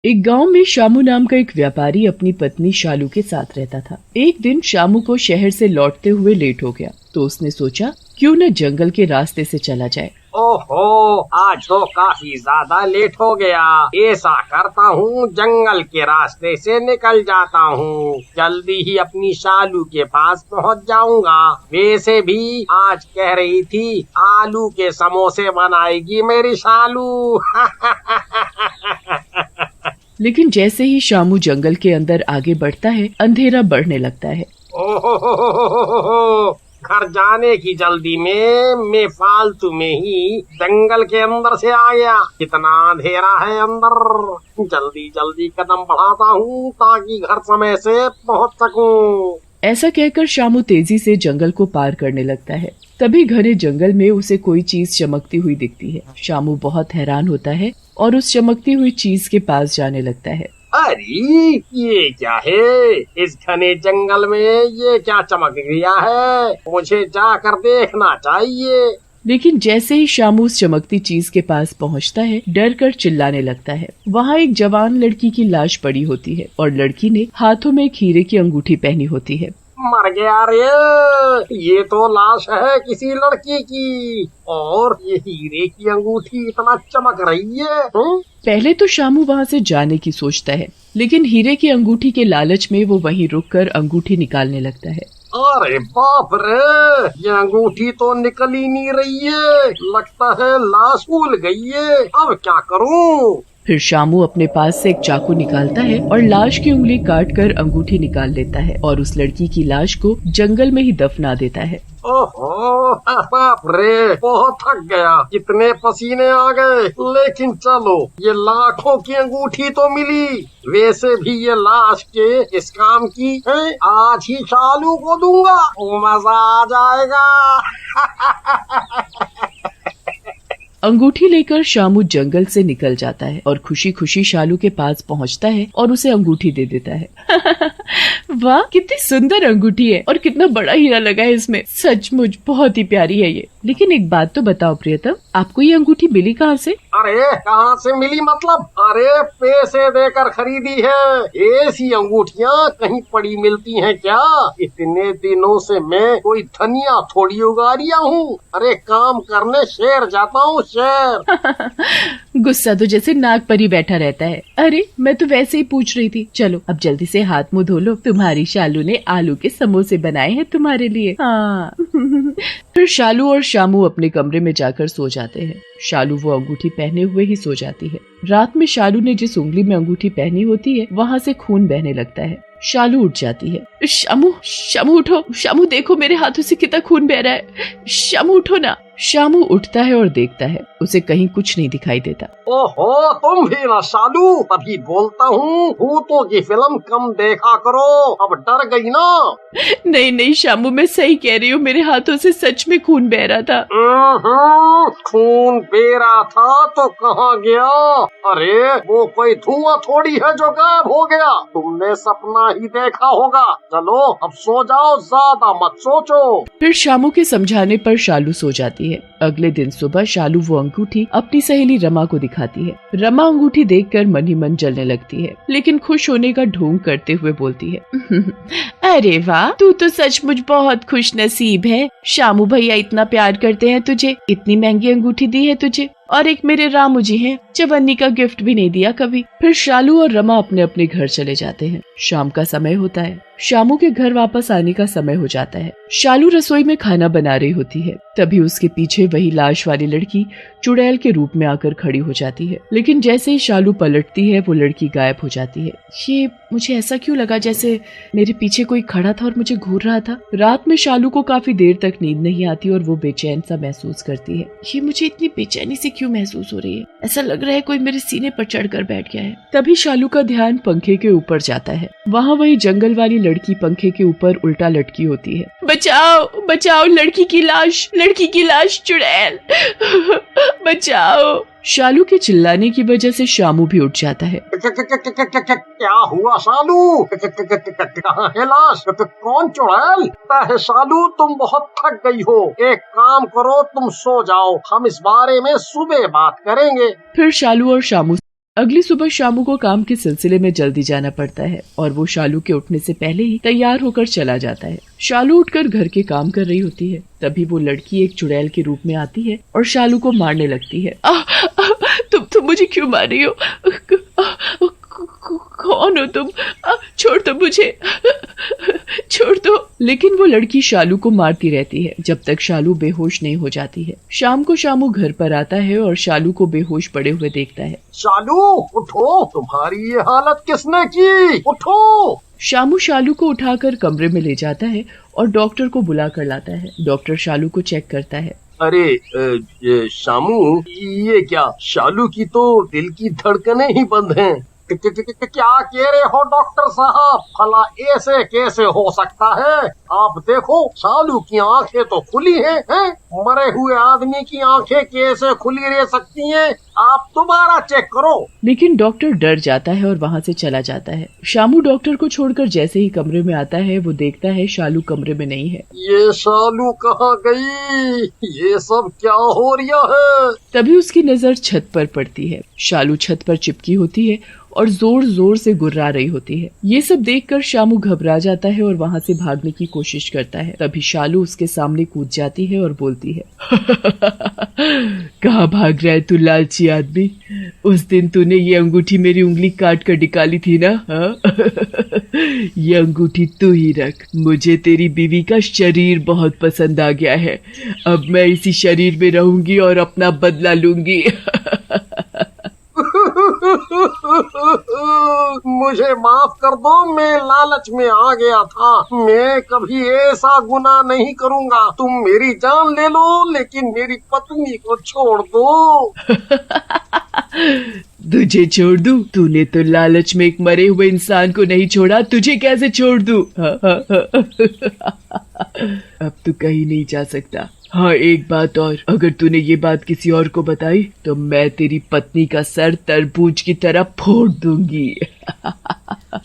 एक गांव में शामू नाम का एक व्यापारी अपनी पत्नी शालू के साथ रहता था। एक दिन शामू को शहर से लौटते हुए लेट हो गया, तो उसने सोचा क्यों न जंगल के रास्ते से चला जाए। ओहो, आज तो काफी ज्यादा लेट हो गया। ऐसा करता हूँ, जंगल के रास्ते से निकल जाता हूँ, जल्दी ही अपनी शालू के पास पहुँच जाऊंगा। वैसे भी आज कह रही थी आलू के समोसे बनाएगी मेरी शालू। लेकिन जैसे ही शामू जंगल के अंदर आगे बढ़ता है, अंधेरा बढ़ने लगता है। ओहो, घर जाने की जल्दी में मैं फालतू में ही जंगल के अंदर से आ गया। कितना अंधेरा है अंदर। जल्दी जल्दी कदम बढ़ाता हूँ ताकि घर समय से पहुँच सकूँ। ऐसा कहकर शामू तेजी से जंगल को पार करने लगता है। तभी घने जंगल में उसे कोई चीज चमकती हुई दिखती है। शामू बहुत हैरान होता है और उस चमकती हुई चीज के पास जाने लगता है। अरे ये क्या है? इस घने जंगल में ये क्या चमक गया है? मुझे जाकर देखना चाहिए। लेकिन जैसे ही शामू उस चमकती चीज के पास पहुंचता है, डर कर चिल्लाने लगता है। वहाँ एक जवान लड़की की लाश पड़ी होती है और लड़की ने हाथों में एक हीरे की अंगूठी पहनी होती है। मर गया रे, ये तो लाश है किसी लड़की की, और ये हीरे की अंगूठी इतना चमक रही है। पहले तो शामू वहाँ से जाने की सोचता है, लेकिन हीरे की अंगूठी के लालच में वो वहीं रुककर अंगूठी निकालने लगता है। अरे बाप रे, ये अंगूठी तो निकल ही नहीं रही है। लगता है लाश भूल गई है। अब क्या करूँ? फिर शामू अपने पास से एक चाकू निकालता है और लाश की उंगली काटकर अंगूठी निकाल लेता है और उस लड़की की लाश को जंगल में ही दफना देता है। ओहो, बाप रे, बहुत थक गया, कितने पसीने आ गए। लेकिन चलो, ये लाखों की अंगूठी तो मिली। वैसे भी ये लाश के इस काम की है। आज ही शालू को दूंगा, मजा आ जाएगा। अंगूठी लेकर शामू जंगल से निकल जाता है और खुशी खुशी शालू के पास पहुंचता है और उसे अंगूठी दे देता है। वाह, कितनी सुंदर अंगूठी है और कितना बड़ा हीरा लगा है इसमें। सचमुच बहुत ही प्यारी है ये। लेकिन एक बात तो बताओ प्रियतम, आपको ये अंगूठी मिली कहाँ से? अरे कहाँ से मिली मतलब? अरे पैसे देकर खरीदी है। ऐसी अंगूठियाँ कहीं पड़ी मिलती हैं क्या? इतने दिनों से मैं कोई धनिया थोड़ी उगा रिया हूँ। अरे काम करने शहर जाता हूँ, शहर। गुस्सा तो जैसे नाग पर ही बैठा रहता है। अरे मैं तो वैसे ही पूछ रही थी। चलो अब जल्दी से हाथ मुंह धो लो, तुम्हारी शालू ने आलू के समोसे बनाए हैं तुम्हारे लिए। हाँ। फिर शालू और शामू अपने कमरे में जाकर सो जाते हैं। शालू वो अंगूठी पहने हुए ही सो जाती है। रात में शालू ने जिस उंगली में अंगूठी पहनी होती है, वहाँ से खून बहने लगता है। शालू उठ जाती है। शामू, शामू उठो, शामू देखो मेरे हाथों से कितना खून बह रहा है। शामू उठो ना। शामू उठता है और देखता है, उसे कहीं कुछ नहीं दिखाई देता। ओहो, तुम भी ना शालू, तभी बोलता हूँ भूतों की फिल्म कम देखा करो। अब डर गई ना? नहीं नहीं शामू, मैं सही कह रही हूँ, मेरे हाथों से सच में खून बह रहा था। खून बह रहा था तो कहाँ गया? अरे वो कोई धुआं थोड़ी है जो गायब हो गया। तुमने सपना ही देखा होगा। चलो अब सो जाओ, ज्यादा मत सोचो। फिर शामू के समझाने पर शालू सो जाती है। अगले दिन सुबह शालू वो अंगूठी अपनी सहेली रमा को दिखाती है। रमा अंगूठी देखकर मन ही मन जलने लगती है, लेकिन खुश होने का ढोंग करते हुए बोलती है, अरे वाह, तू तो सचमुच बहुत खुश नसीब है। शामू भैया इतना प्यार करते हैं तुझे, इतनी महंगी अंगूठी दी है तुझे, और एक मेरे रामू जी हैं, चवन्नी का गिफ्ट भी नहीं दिया कभी। फिर शालू और रमा अपने अपने घर चले जाते हैं। शाम का समय होता है। शामू के घर वापस आने का समय हो जाता है। शालू रसोई में खाना बना रही होती है। तभी उसके पीछे वही लाश वाली लड़की चुड़ैल के रूप में आकर खड़ी हो जाती है। लेकिन जैसे ही शालू पलटती है, वो लड़की गायब हो जाती है। ये मुझे ऐसा क्यों लगा जैसे मेरे पीछे कोई खड़ा था और मुझे घूर रहा था। रात में शालू को काफी देर तक नींद नहीं आती और वो बेचैन सा महसूस करती है। ये मुझे इतनी बेचैनी से क्यों महसूस हो रही है? ऐसा लग रहा है कोई मेरे सीने पर चढ़कर बैठ गया है। तभी शालू का ध्यान पंखे के ऊपर जाता है। वहाँ वही जंगल वाली लड़की पंखे के ऊपर उल्टा लटकी होती है। बचाओ बचाओ, लड़की की लाश, चुड़ैल, बचाओ। शालू के चिल्लाने की वजह से शामू भी उठ जाता है। क्या हुआ शालू? कहाँ है लाश? कौन चुड़ैल? है शालू, तुम बहुत थक गई हो। एक काम करो, तुम सो जाओ, हम इस बारे में सुबह बात करेंगे। फिर शालू और शामू अगली सुबह शामू को काम के सिलसिले में जल्दी जाना पड़ता है और वो शालू के उठने से पहले ही तैयार होकर चला जाता है। शालू उठकर घर के काम कर रही होती है, तभी वो लड़की एक चुड़ैल के रूप में आती है और शालू को मारने लगती है। तुम मुझे क्यों मार रही हो? कौन हो तुम? छोड़ दो मुझे, छोड़ दो। लेकिन वो लड़की शालू को मारती रहती है जब तक शालू बेहोश नहीं हो जाती है। शाम को शामू घर पर आता है और शालू को बेहोश पड़े हुए देखता है। शालू उठो, तुम्हारी ये हालत किसने की? उठो। शामू शालू को उठाकर कमरे में ले जाता है और डॉक्टर को बुला कर लाता है। डॉक्टर शालू को चेक करता है। अरे शामू, ये क्या? शालू की तो दिल की धड़कनें ही बंद हैं। क्या कह रहे हो डॉक्टर साहब? भला ऐसे कैसे हो सकता है? आप देखो, शालू की आंखें तो खुली हैं, हैं? मरे हुए आदमी की आंखें कैसे खुली रह सकती हैं? आप दोबारा चेक करो। लेकिन डॉक्टर डर जाता है और वहाँ से चला जाता है। शामू डॉक्टर को छोड़कर जैसे ही कमरे में आता है, वो देखता है शालू कमरे में नहीं है। ये शालू कहाँ गई? ये सब क्या हो रहा है? तभी उसकी नजर छत पर पड़ती है। शालू छत पर चिपकी होती है और जोर जोर से गुर्रा रही होती है। ये सब देखकर शामू घबरा जाता है और वहाँ से भागने की कोशिश करता है। तभी शालू उसके सामने कूद जाती है और बोलती है, कहाँ भाग रहा है तू लालची आदमी? उस दिन तूने ये अंगूठी मेरी उंगली काट कर निकाली थी ना? ये अंगूठी तू ही रख। मुझे तेरी बीवी का शरीर बहुत पसंद आ गया है। अब मैं इसी शरीर में रहूंगी और अपना बदला लूंगी। मुझे माफ कर दो, मैं लालच में आ गया था। मैं कभी ऐसा गुनाह नहीं करूंगा। तुम मेरी जान ले लो, लेकिन मेरी पत्नी को छोड़ दो। तुझे छोड़ दूं? तूने तो लालच में एक मरे हुए इंसान को नहीं छोड़ा, तुझे कैसे छोड़ दूं? अब तू कहीं नहीं जा सकता। हाँ, एक बात और, अगर तूने ये बात किसी और को बताई तो मैं तेरी पत्नी का सर तरबूज की तरह फोड़ दूंगी।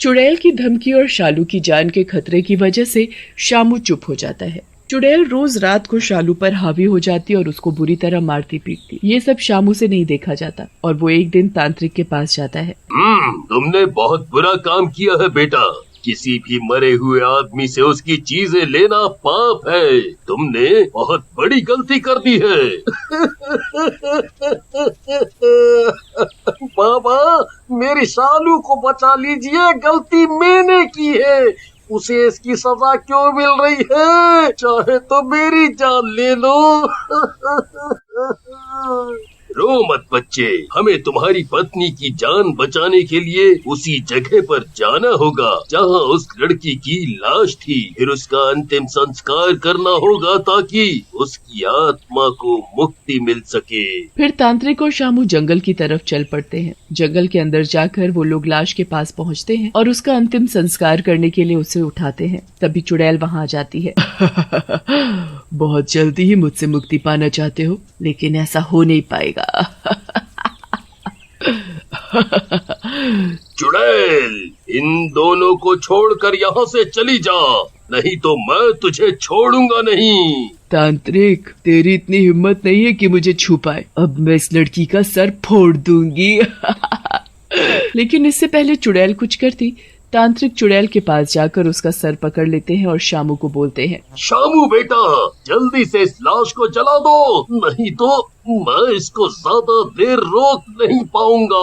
चुड़ैल की धमकी और शालू की जान के खतरे की वजह से शामू चुप हो जाता है। चुड़ैल रोज रात को शालू पर हावी हो जाती और उसको बुरी तरह मारती पीटती। ये सब शामू से नहीं देखा जाता और वो एक दिन तांत्रिक के पास जाता है। तुमने बहुत बुरा काम किया है बेटा। किसी भी मरे हुए आदमी से उसकी चीजें लेना पाप है। तुमने बहुत बड़ी गलती कर दी है। बाबा, मेरी शालू को बचा लीजिए, गलती मैंने की है। उसे इसकी सजा क्यों मिल रही है? चाहे तो मेरी जान ले लो। रो मत बच्चे, हमें तुम्हारी पत्नी की जान बचाने के लिए उसी जगह पर जाना होगा जहां उस लड़की की लाश थी। फिर उसका अंतिम संस्कार करना होगा ताकि उसकी आत्मा को मुक्ति मिल सके। फिर तांत्रिक और शामू जंगल की तरफ चल पड़ते हैं। जंगल के अंदर जाकर वो लोग लाश के पास पहुंचते हैं और उसका अंतिम संस्कार करने के लिए उसे उठाते हैं। तभी चुड़ैल वहां आ जाती है। बहुत जल्दी ही मुझसे मुक्ति पाना चाहते हो, लेकिन ऐसा हो नहीं पाएगा। चुड़ैल, इन दोनों को छोड़कर यहाँ से चली जा, नहीं तो मैं तुझे छोड़ूंगा नहीं। तांत्रिक, तेरी इतनी हिम्मत नहीं है कि मुझे छू पाए। अब मैं इस लड़की का सर फोड़ दूंगी। लेकिन इससे पहले चुड़ैल कुछ करती, तांत्रिक चुड़ैल के पास जाकर उसका सर पकड़ लेते हैं और शामू को बोलते हैं, शामू बेटा, जल्दी से इस लाश को जला दो, नहीं तो मैं इसको ज्यादा देर रोक नहीं पाऊंगा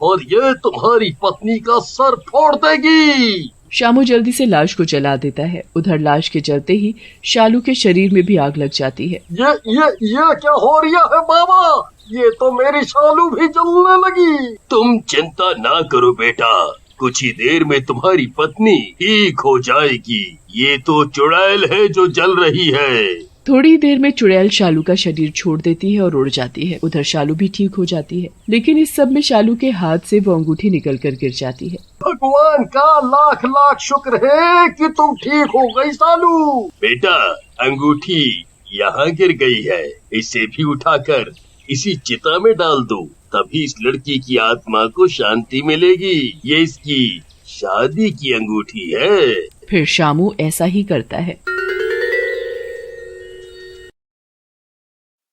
और ये तुम्हारी पत्नी का सर फोड़ देगी। शामू जल्दी से लाश को जला देता है। उधर लाश के जलते ही शालू के शरीर में भी आग लग जाती है। ये क्या हो रहा है बाबा? ये तो मेरी शालू भी जलने लगी। तुम चिंता ना करो बेटा, कुछ ही देर में तुम्हारी पत्नी ठीक हो जाएगी। ये तो चुड़ैल है जो जल रही है। थोड़ी देर में चुड़ैल शालू का शरीर छोड़ देती है और उड़ जाती है। उधर शालू भी ठीक हो जाती है, लेकिन इस सब में शालू के हाथ से वो अंगूठी निकल कर गिर जाती है। भगवान का लाख लाख शुक्र है कि तुम ठीक हो गई शालू। बेटा, अंगूठी यहाँ गिर गई है, इसे भी उठाकर इसी चिता में डाल दो, तभी इस लड़की की आत्मा को शांति मिलेगी। ये इसकी शादी की अंगूठी है। फिर शामू ऐसा ही करता है।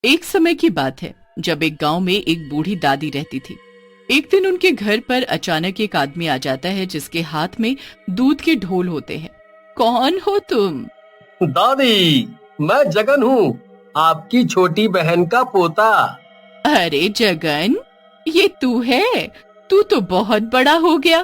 एक समय की बात है जब एक गांव में एक बूढ़ी दादी रहती थी। एक दिन उनके घर पर अचानक एक आदमी आ जाता है जिसके हाथ में दूध के ढोल होते हैं। कौन हो तुम? दादी, मैं जगन हूँ, आपकी छोटी बहन का पोता। अरे जगन, ये तू है? तू तो बहुत बड़ा हो गया।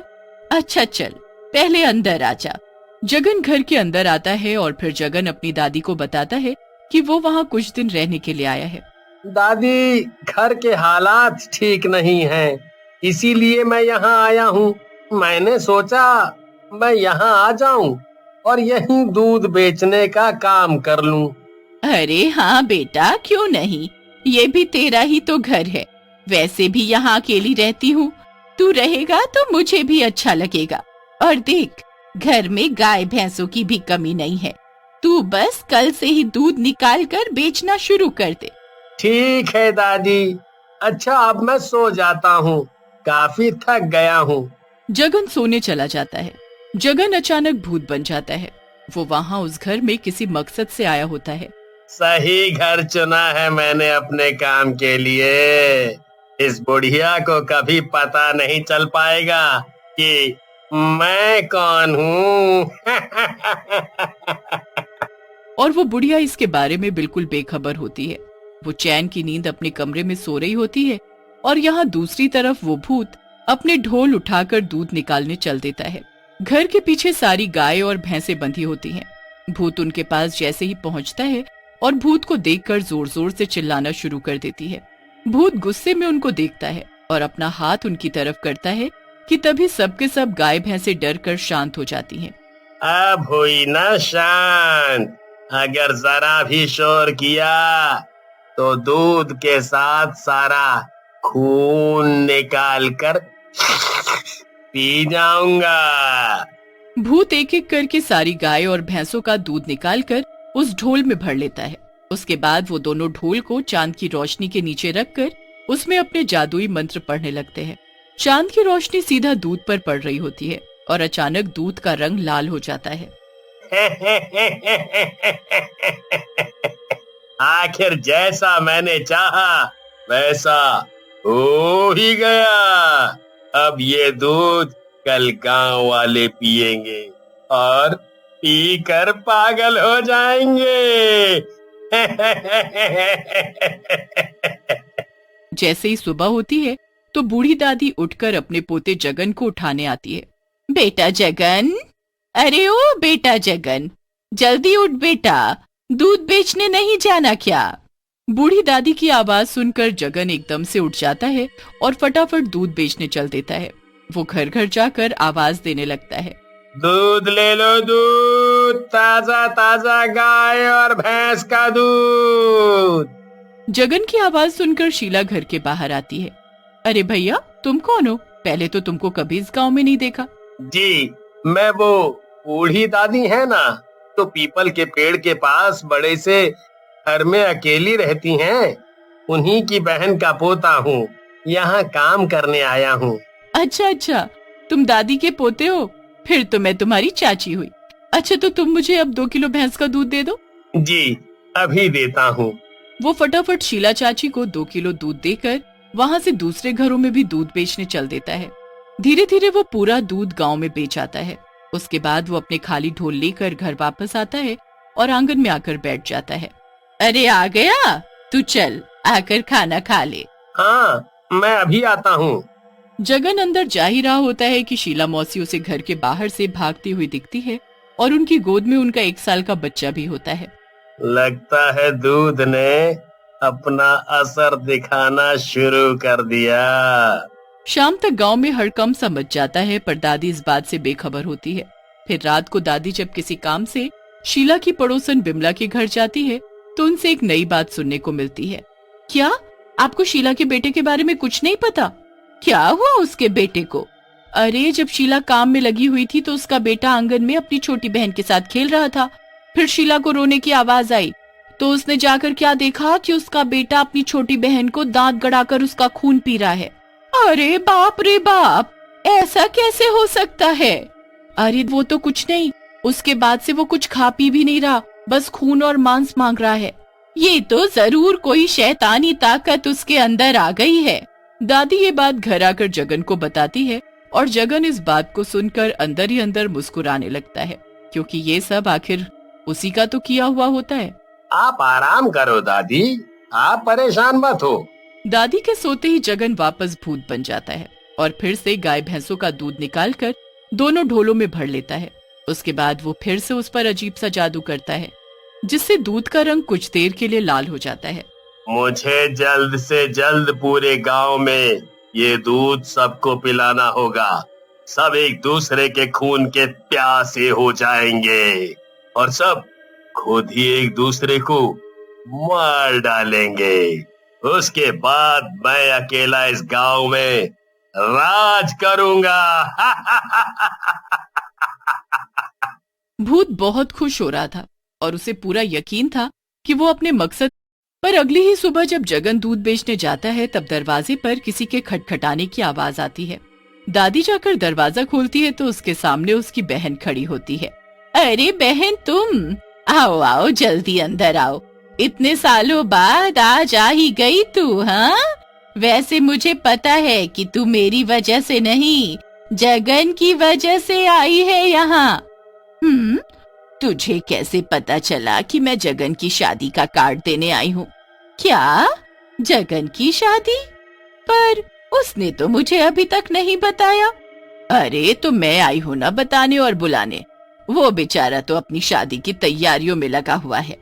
अच्छा चल, पहले अंदर आ जा। जगन घर के अंदर आता है और फिर जगन अपनी दादी को बताता है कि वो वहाँ कुछ दिन रहने के लिए आया है। दादी, घर के हालात ठीक नहीं हैं, इसीलिए मैं यहाँ आया हूँ। मैंने सोचा मैं यहाँ आ जाऊँ और यहीं दूध बेचने का काम कर लूँ। अरे हाँ बेटा, क्यों नहीं, ये भी तेरा ही तो घर है। वैसे भी यहाँ अकेली रहती हूँ, तू रहेगा तो मुझे भी अच्छा लगेगा। और देख, घर में गाय भैंसों की भी कमी नहीं है। तू बस कल से ही दूध निकाल कर बेचना शुरू कर दे। ठीक है दादी। अच्छा, अब मैं सो जाता हूँ, काफी थक गया हूँ। जगन सोने चला जाता है। जगन अचानक भूत बन जाता है। वो वहाँ उस घर में किसी मकसद से आया होता है। सही घर चुना है मैंने अपने काम के लिए। इस बुढ़िया को कभी पता नहीं चल पाएगा कि मैं कौन हूँ। और वो बुढ़िया इसके बारे में बिल्कुल बेखबर होती है। वो चैन की नींद अपने कमरे में सो रही होती है और यहाँ दूसरी तरफ वो भूत अपने ढोल उठाकर दूध निकालने चल देता है। घर के पीछे सारी गाय और भैंसें बंधी होती हैं। भूत उनके पास जैसे ही पहुँचता है और भूत को देखकर जोर जोर से चिल्लाना शुरू कर देती है। भूत गुस्से में उनको देखता है और अपना हाथ उनकी तरफ करता है कि तभी सबके सब गाय भैंसें डर कर शांत हो जाती हैं। अब हुई ना शांत। अगर जरा भी शोर किया तो दूध के साथ सारा खून निकाल कर पी जाऊंगा। भूत एक एक करके सारी गाय और भैंसों का दूध निकालकर उस ढोल में भर लेता है। उसके बाद वो दोनों ढोल को चांद की रोशनी के नीचे रखकर उसमें अपने जादुई मंत्र पढ़ने लगते हैं। चांद की रोशनी सीधा दूध पर पड़ रही होती है और अचानक दूध का रंग लाल हो जाता है। आखिर जैसा मैंने चाहा वैसा हो ही गया। अब ये दूध कल गांव वाले पिएंगे और पीकर पागल हो जाएंगे। जैसे ही सुबह होती है तो बूढ़ी दादी उठकर अपने पोते जगन को उठाने आती है। बेटा जगन, अरे ओ बेटा जगन, जल्दी उठ बेटा, दूध बेचने नहीं जाना क्या? बूढ़ी दादी की आवाज सुनकर जगन एकदम से उठ जाता है और फटाफट दूध बेचने चल देता है। वो घर घर जाकर आवाज देने लगता है, दूध ले लो, दूध, ताजा ताजा गाय और भैंस का दूध। जगन की आवाज सुनकर शीला घर के बाहर आती है। अरे भैया, तुम कौन हो? पहले तो तुमको कभी इस गांव में नहीं देखा। जी, मैं वो बूढ़ी दादी है ना, तो पीपल के पेड़ के पास बड़े से घर में अकेली रहती हैं, उन्हीं की बहन का पोता हूँ। यहाँ काम करने आया हूँ। अच्छा अच्छा, तुम दादी के पोते हो? फिर तो मैं तुम्हारी चाची हुई। अच्छा, तो तुम मुझे अब 2 किलो भैंस का दूध दे दो। जी, अभी देता हूँ। वो फटाफट शीला चाची को 2 किलो दूध देकर वहाँ से दूसरे घरों में भी दूध बेचने चल देता है। धीरे धीरे वो पूरा दूध गांव में बेच आता है। उसके बाद वो अपने खाली ढोल लेकर घर वापस आता है और आंगन में आकर बैठ जाता है। अरे आ गया, तू चल आकर खाना खा ले। हाँ, मैं अभी आता हूँ। जगन अंदर जा ही रहा होता है कि शीला मौसी उसे घर के बाहर से भागती हुई दिखती है और उनकी गोद में उनका 1 साल का बच्चा भी होता है। लगता है दूध ने अपना असर दिखाना शुरू कर दिया। शाम तक गांव में हड़कंप सा मच जाता है, पर दादी इस बात से बेखबर होती है। फिर रात को दादी जब किसी काम से शीला की पड़ोसन बिमला के घर जाती है तो उनसे एक नई बात सुनने को मिलती है। क्या आपको शीला के बेटे के बारे में कुछ नहीं पता? क्या हुआ उसके बेटे को? अरे जब शीला काम में लगी हुई थी तो उसका बेटा आंगन में अपनी छोटी बहन के साथ खेल रहा था। फिर शीला को रोने की आवाज आई तो उसने जाकर क्या देखा कि उसका बेटा अपनी छोटी बहन को दांत गड़ाकर उसका खून पी रहा है। अरे बाप रे बाप, ऐसा कैसे हो सकता है? अरे वो तो कुछ नहीं, उसके बाद से वो कुछ खा पी भी नहीं रहा, बस खून और मांस मांग रहा है। ये तो जरूर कोई शैतानी ताकत उसके अंदर आ गई है। दादी ये बात घर आकर जगन को बताती है और जगन इस बात को सुनकर अंदर ही अंदर मुस्कुराने लगता है, क्योंकि ये सब आखिर उसी का तो किया हुआ होता है। आप आराम करो दादी, आप परेशान मत हो। दादी के सोते ही जगन वापस भूत बन जाता है और फिर से गाय भैंसों का दूध निकालकर दोनों ढोलों में भर लेता है। उसके बाद वो फिर से उस पर अजीब सा जादू करता है, जिससे दूध का रंग कुछ देर के लिए लाल हो जाता है। मुझे जल्द से जल्द पूरे गांव में ये दूध सबको पिलाना होगा। सब एक दूसरे के खून के प्यासे हो जाएंगे और सब खुद ही एक दूसरे को मार डालेंगे। उसके बाद मैं अकेला इस गांव में राज करूंगा। भूत बहुत खुश हो रहा था और उसे पूरा यकीन था कि वो अपने मकसद पर। अगली ही सुबह जब जगन दूध बेचने जाता है तब दरवाजे पर किसी के खटखटाने की आवाज आती है। दादी जाकर दरवाजा खोलती है तो उसके सामने उसकी बहन खड़ी होती है। अरे बहन, तुम आओ आओ, जल्दी अंदर आओ। इतने सालों बाद आज आ ही गई तू। हाँ, वैसे मुझे पता है कि तू मेरी वजह से नहीं, जगन की वजह से आई है यहाँ। तुझे कैसे पता चला कि मैं जगन की शादी का कार्ड देने आई हूँ? क्या, जगन की शादी? पर उसने तो मुझे अभी तक नहीं बताया। अरे तो मैं आई हूँ ना बताने और बुलाने। वो बेचारा तो अपनी शादी की तैयारियों में लगा हुआ है।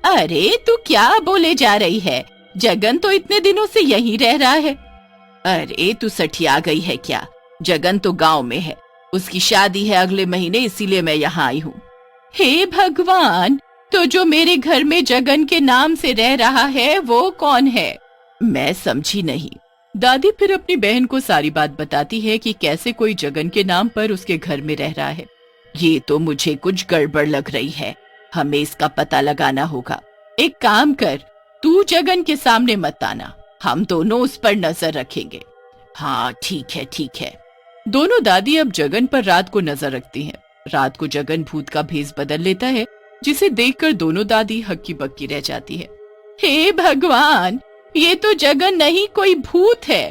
अरे तू क्या बोले जा रही है? जगन तो इतने दिनों से यहीं रह रहा है। अरे तू सठिया गई है क्या? जगन तो गांव में है, उसकी शादी है अगले महीने, इसीलिए मैं यहाँ आई हूँ। हे भगवान, तो जो मेरे घर में जगन के नाम से रह रहा है वो कौन है? मैं समझी नहीं। दादी फिर अपनी बहन को सारी बात बताती है कि कैसे कोई जगन के नाम पर उसके घर में रह रहा है। ये तो मुझे कुछ गड़बड़ लग रही है, हमें इसका पता लगाना होगा। एक काम कर, तू जगन के सामने मत आना, हम दोनों उस पर नजर रखेंगे। हाँ ठीक है ठीक है। दोनों दादी अब जगन पर रात को नजर रखती हैं। रात को जगन भूत का भेष बदल लेता है, जिसे देखकर दोनों दादी हक्की बक्की रह जाती है। हे भगवान, ये तो जगन नहीं कोई भूत है।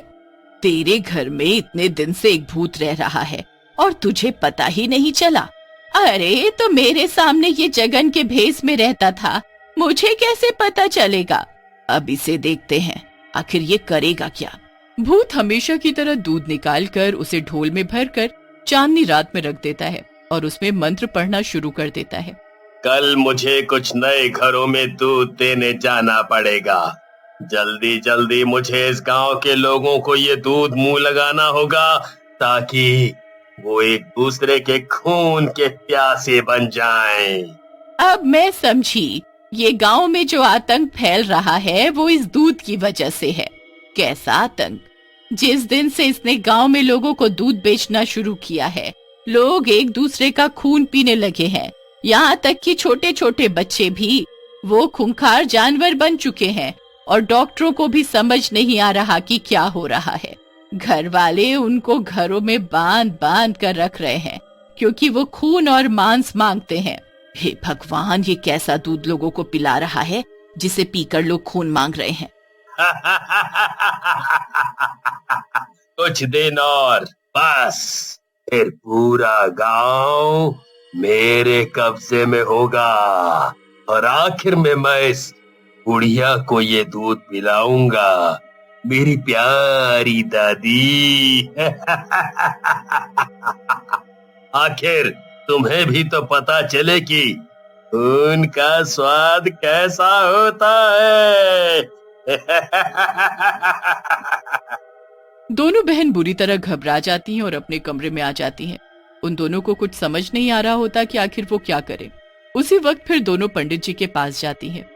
तेरे घर में इतने दिन से एक भूत रह रहा है और तुझे पता ही नहीं चला। अरे तो मेरे सामने ये जगन के भेष में रहता था, मुझे कैसे पता चलेगा? अब इसे देखते हैं, आखिर ये करेगा क्या। भूत हमेशा की तरह दूध निकालकर उसे ढोल में भरकर चांदनी रात में रख देता है और उसमें मंत्र पढ़ना शुरू कर देता है। कल मुझे कुछ नए घरों में दूध देने जाना पड़ेगा। जल्दी जल्दी मुझे इस गांव के लोगों को ये दूध मुंह लगाना होगा, ताकि वो एक दूसरे के खून के प्यासे बन जाएं। अब मैं समझी, ये गांव में जो आतंक फैल रहा है वो इस दूध की वजह से है। कैसा आतंक? जिस दिन से इसने गांव में लोगों को दूध बेचना शुरू किया है, लोग एक दूसरे का खून पीने लगे हैं। यहाँ तक कि छोटे छोटे बच्चे भी वो खूंखार जानवर बन चुके हैं और डॉक्टरों को भी समझ नहीं आ रहा कि क्या हो रहा है। घर वाले उनको घरों में बांध बांध कर रख रहे हैं, क्योंकि वो खून और मांस मांगते हैं। हे भगवान, ये कैसा दूध लोगों को पिला रहा है जिसे पीकर लोग खून मांग रहे हैं। कुछ दिन और बस, फिर पूरा गांव मेरे कब्जे में होगा और आखिर में मैं इस बुढ़िया को ये दूध पिलाऊंगा, मेरी प्यारी दादी। आखिर तुम्हें भी तो पता चले कि उनका स्वाद कैसा होता है। दोनों बहन बुरी तरह घबरा जाती हैं और अपने कमरे में आ जाती हैं। उन दोनों को कुछ समझ नहीं आ रहा होता कि आखिर वो क्या करें। उसी वक्त फिर दोनों पंडित जी के पास जाती हैं।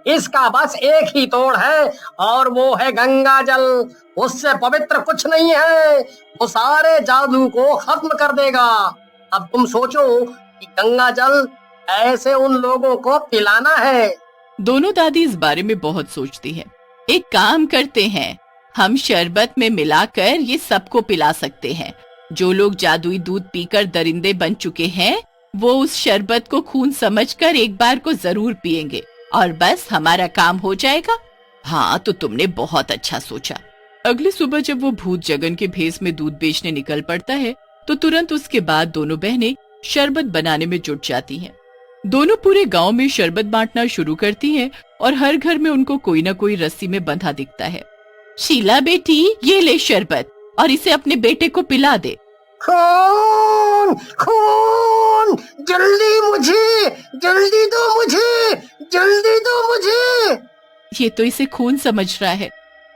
इसका बस एक ही तोड़ है और वो है गंगा जल। उससे पवित्र कुछ नहीं है, वो सारे जादू को खत्म कर देगा। अब तुम सोचो कि गंगा जल ऐसे उन लोगों को पिलाना है। दोनों दादी इस बारे में बहुत सोचती हैं। एक काम करते हैं, हम शरबत में मिलाकर ये सबको पिला सकते हैं। जो लोग जादुई दूध पीकर दरिंदे बन चुके हैं, वो उस शरबत को खून समझकर एक बार को जरूर पिएंगे और बस हमारा काम हो जाएगा। हाँ, तो तुमने बहुत अच्छा सोचा। अगली सुबह जब वो भूत जगन के भेस में दूध बेचने निकल पड़ता है तो तुरंत उसके बाद दोनों बहनें शरबत बनाने में जुट जाती हैं। दोनों पूरे गांव में शरबत बांटना शुरू करती हैं और हर घर में उनको कोई ना कोई रस्सी में बंधा दिखता है। शीला बेटी, ये ले शरबत और इसे अपने बेटे को पिला दे। खून खून, जल्दी मुझे, जल्दी दो मुझे, जल्दी दो मुझे। ये तो इसे खून समझ रहा है।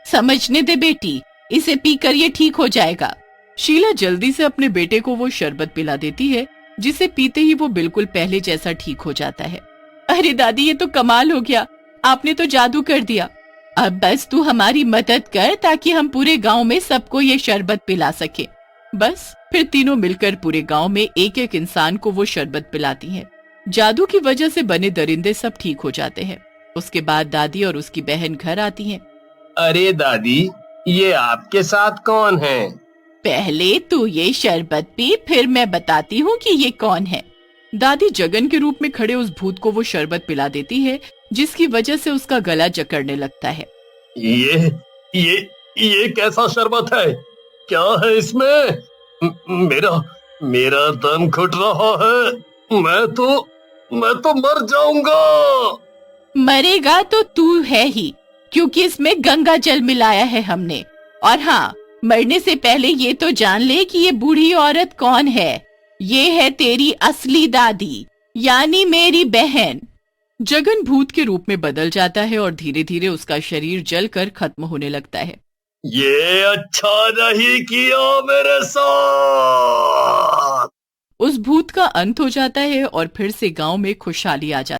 समझने दे बेटी, इसे पीकर ये ठीक हो जाएगा। शीला जल्दी से अपने बेटे को वो शरबत पिला देती है, जिसे पीते ही वो बिल्कुल पहले जैसा ठीक हो जाता है। अरे दादी, ये तो कमाल हो गया, आपने तो जादू कर दिया। अब बस तू हमारी मदद कर ताकि हम पूरे गांव में सबको ये शरबत पिला सके। बस फिर तीनों मिलकर पूरे गांव में एक एक इंसान को वो शरबत पिलाती हैं। जादू की वजह से बने दरिंदे सब ठीक हो जाते हैं। उसके बाद दादी और उसकी बहन घर आती हैं। अरे दादी, ये आपके साथ कौन है? पहले तू ये शरबत पी, फिर मैं बताती हूँ कि ये कौन है। दादी जगन के रूप में खड़े उस भूत को वो शरबत पिला देती है, जिसकी वजह से उसका गला जकड़ने लगता है। ये कैसा शरबत है? क्या है इसमें? मेरा दम घुट रहा है। मैं तो मर जाऊंगा। मरेगा तो तू है ही, क्योंकि इसमें गंगा जल मिलाया है हमने। और हाँ, मरने से पहले ये तो जान ले कि ये बूढ़ी औरत कौन है। ये है तेरी असली दादी, यानी मेरी बहन। जगन भूत के रूप में बदल जाता है और धीरे धीरे उसका शरीर जलकर खत्म होने लगता है। ये अच्छा नहीं किया मेरे साथ। उस भूत का अंत हो जाता है और फिर से गांव में खुशहाली आ जाती है।